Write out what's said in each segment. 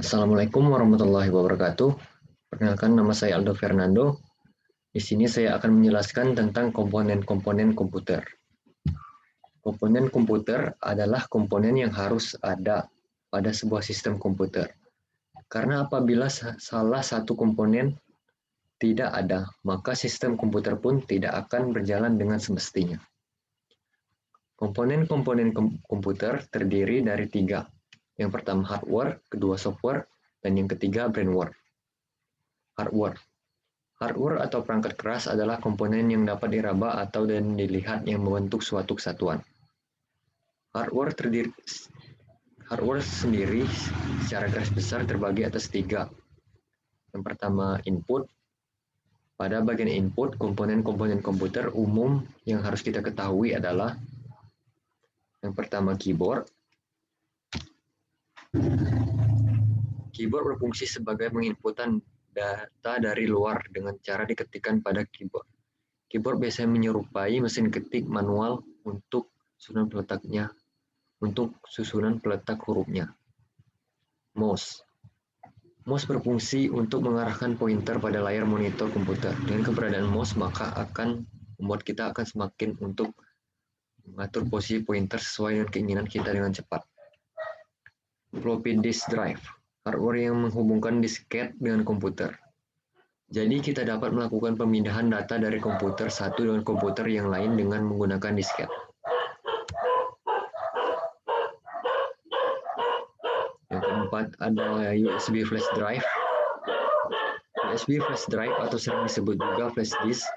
Assalamualaikum warahmatullahi wabarakatuh. Perkenalkan, nama saya Aldo Fernando. Di sini saya akan menjelaskan tentang komponen-komponen komputer. Komponen komputer adalah komponen yang harus ada pada sebuah sistem komputer. Karena apabila salah satu komponen tidak ada, maka sistem komputer pun tidak akan berjalan dengan semestinya. Komponen-komponen komputer terdiri dari 3. Yang pertama hardware, kedua software, dan yang ketiga brainware. Hardware. Hardware atau perangkat keras adalah komponen yang dapat diraba atau dan dilihat yang membentuk suatu kesatuan. Hardware sendiri secara garis besar terbagi atas 3. Yang pertama input. Pada bagian input, komponen-komponen komputer umum yang harus kita ketahui adalah yang pertama keyboard. Keyboard berfungsi sebagai penginputan data dari luar dengan cara diketikkan pada keyboard. Keyboard biasanya menyerupai mesin ketik manual untuk susunan peletak hurufnya. Mouse. Mouse berfungsi untuk mengarahkan pointer pada layar monitor komputer. Dengan keberadaan mouse, maka akan membuat kita akan semakin untuk mengatur posisi pointer sesuai dengan keinginan kita dengan cepat. Floppy disk drive. Hardware yang menghubungkan disket dengan komputer. Jadi kita dapat melakukan pemindahan data dari komputer satu dengan komputer yang lain dengan menggunakan disket. Yang keempat ada USB flash drive. USB flash drive atau sering disebut juga flash disk.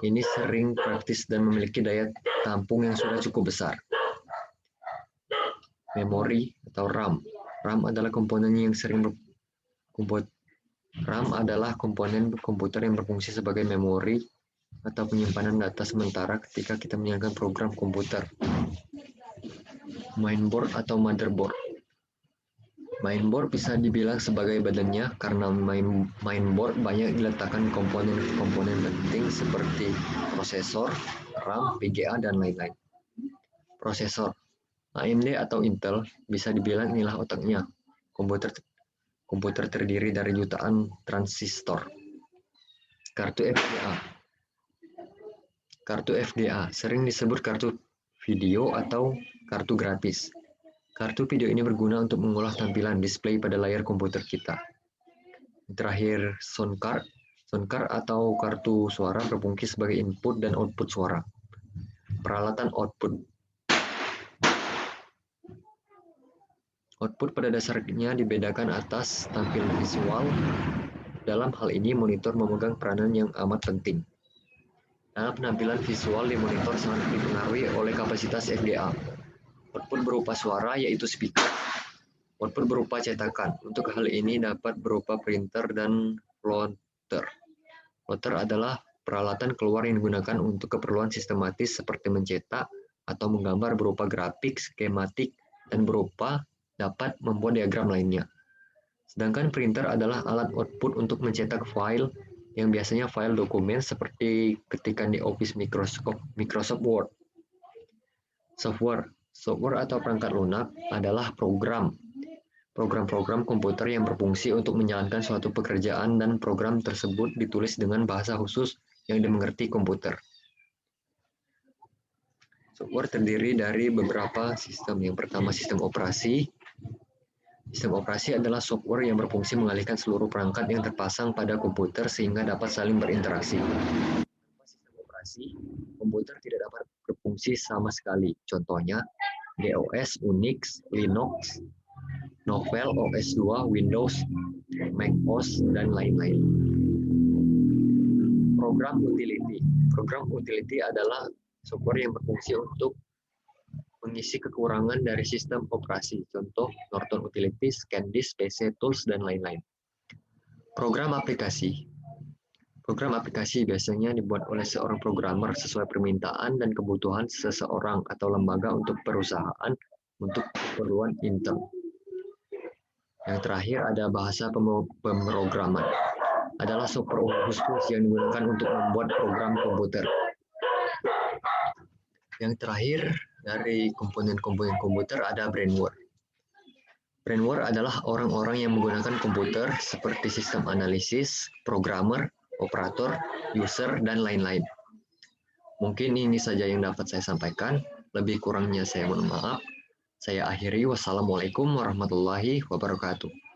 Ini sering praktis dan memiliki daya tampung yang sudah cukup besar. Memori atau RAM. RAM adalah komponen komputer yang berfungsi sebagai memori atau penyimpanan data sementara ketika kita menjalankan program komputer. Mainboard atau motherboard. Mainboard bisa dibilang sebagai badannya karena mainboard banyak diletakkan komponen-komponen penting seperti prosesor, RAM, VGA, dan lain-lain. Prosesor. AMD atau Intel bisa dibilang inilah otaknya. Komputer terdiri dari jutaan transistor. Kartu FPGA. Kartu FPGA sering disebut kartu video atau kartu grafis. Kartu video ini berguna untuk mengolah tampilan display pada layar komputer kita. Terakhir, sound card. Sound card atau kartu suara berfungsi sebagai input dan output suara. Peralatan output. Output pada dasarnya dibedakan atas tampilan visual. Dalam hal ini, monitor memegang peranan yang amat penting. Dalam penampilan visual di monitor sangat dipengaruhi oleh kapasitas FPGA. Output berupa suara yaitu speaker. Output berupa cetakan. Untuk hal ini dapat berupa printer dan plotter. Plotter adalah peralatan keluar yang digunakan untuk keperluan sistematis seperti mencetak atau menggambar berupa grafik, skematik, dan berupa dapat membuat diagram lainnya. Sedangkan printer adalah alat output untuk mencetak file yang biasanya file dokumen seperti ketikan di Office Microsoft Word. Software atau perangkat lunak adalah program-program komputer yang berfungsi untuk menjalankan suatu pekerjaan dan program tersebut ditulis dengan bahasa khusus yang dimengerti komputer. Software terdiri dari beberapa sistem. Yang pertama sistem operasi. Sistem operasi adalah software yang berfungsi mengalihkan seluruh perangkat yang terpasang pada komputer sehingga dapat saling berinteraksi. Tanpa sistem operasi, komputer tidak dapat berfungsi sama sekali. Contohnya, DOS, Unix, Linux, Novel, OS 2, Windows, macOS, dan lain-lain. Program utility. Program utility adalah software yang berfungsi untuk mengisi kekurangan dari sistem operasi, contoh Norton Utilities, ScanDisk, PC Tools, dan lain-lain. Program aplikasi. Program aplikasi biasanya dibuat oleh seorang programmer sesuai permintaan dan kebutuhan seseorang atau lembaga untuk perusahaan untuk keperluan intern. Yang terakhir ada bahasa pemrograman. Adalah software khusus yang digunakan untuk membuat program komputer. Yang terakhir dari komponen-komponen komputer ada brainware. Brainware adalah orang-orang yang menggunakan komputer seperti sistem analisis, programmer, operator, user, dan lain-lain. Mungkin ini saja yang dapat saya sampaikan. Lebih kurangnya saya mohon maaf. Saya akhiri. Wassalamualaikum warahmatullahi wabarakatuh.